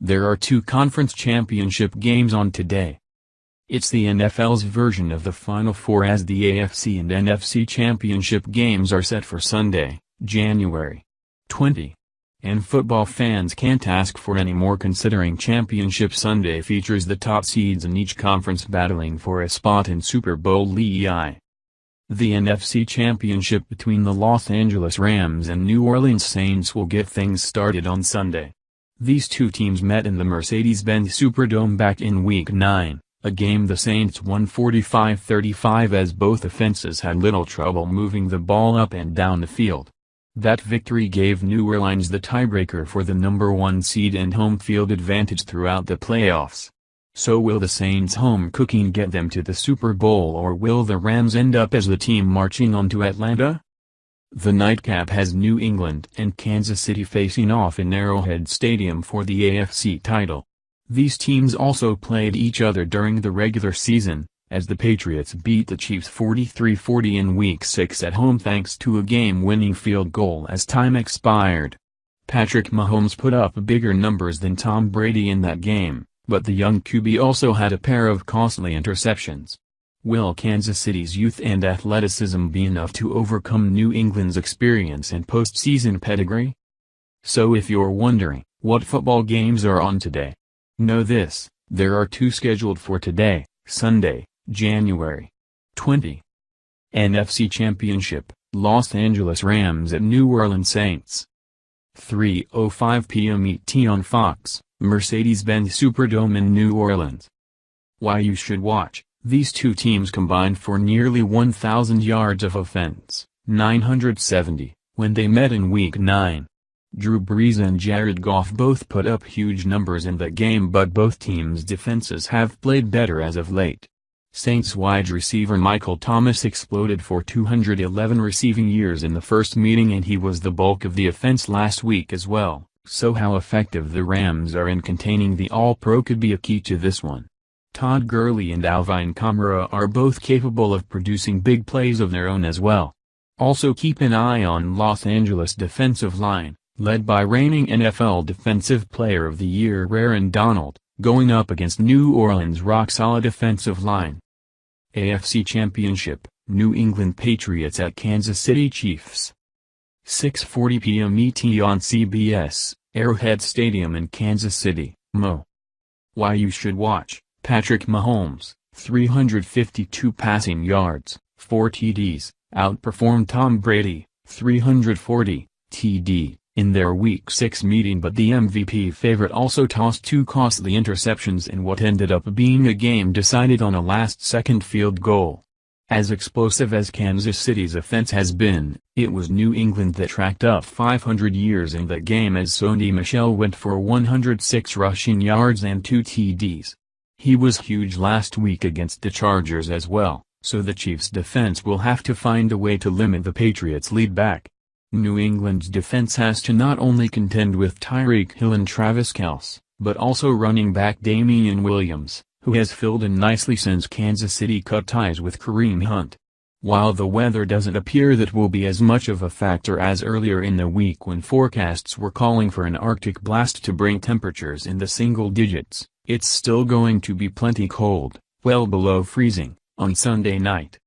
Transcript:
There are two conference championship games on today. It's the NFL's version of the Final Four, as the AFC and NFC championship games are set for Sunday, January 20. And football fans can't ask for any more, considering Championship Sunday features the top seeds in each conference battling for a spot in Super Bowl LEI. The NFC Championship between the Los Angeles Rams and New Orleans Saints will get things started on Sunday. These two teams met in the Mercedes-Benz Superdome back in Week 9, a game the Saints won 45-35 as both offenses had little trouble moving the ball up and down the field. That victory gave New Orleans the tiebreaker for the number 1 seed and home field advantage throughout the playoffs. So will the Saints' home cooking get them to the Super Bowl, or will the Rams end up as the team marching on to Atlanta? The nightcap has New England and Kansas City facing off in Arrowhead Stadium for the AFC title. These teams also played each other during the regular season, as the Patriots beat the Chiefs 43-40 in Week 6 at home thanks to a game-winning field goal as time expired. Patrick Mahomes put up bigger numbers than Tom Brady in that game, but the young QB also had a pair of costly interceptions. Will Kansas City's youth and athleticism be enough to overcome New England's experience and postseason pedigree? So if you're wondering what football games are on today, know this: there are two scheduled for today, Sunday, January 20. NFC Championship, Los Angeles Rams at New Orleans Saints. 3:05 p.m. ET on Fox, Mercedes-Benz Superdome in New Orleans. Why you should watch: these two teams combined for nearly 1,000 yards of offense, 970, when they met in Week 9. Drew Brees and Jared Goff both put up huge numbers in that game, but both teams' defenses have played better as of late. Saints wide receiver Michael Thomas exploded for 211 receiving yards in the first meeting, and he was the bulk of the offense last week as well, so how effective the Rams are in containing the All-Pro could be a key to this one. Todd Gurley and Alvin Kamara are both capable of producing big plays of their own as well. Also keep an eye on Los Angeles defensive line, led by reigning NFL Defensive Player of the Year Aaron Donald, going up against New Orleans' rock-solid offensive line. AFC Championship, New England Patriots at Kansas City Chiefs. 6:40 p.m. ET on CBS, Arrowhead Stadium in Kansas City, Mo. Why you should watch: Patrick Mahomes, 352 passing yards, 4 TDs, outperformed Tom Brady, 340 TD, in their Week 6 meeting, but the MVP favorite also tossed two costly interceptions in what ended up being a game decided on a last-second field goal. As explosive as Kansas City's offense has been, it was New England that tracked up 500 yards in that game, as Sony Michel went for 106 rushing yards and 2 TDs. He was huge last week against the Chargers as well, so the Chiefs' defense will have to find a way to limit the Patriots' lead back. New England's defense has to not only contend with Tyreek Hill and Travis Kelce, but also running back Damian Williams, who has filled in nicely since Kansas City cut ties with Kareem Hunt. While the weather doesn't appear that will be as much of a factor as earlier in the week when forecasts were calling for an Arctic blast to bring temperatures in the single digits, it's still going to be plenty cold, well below freezing, on Sunday night.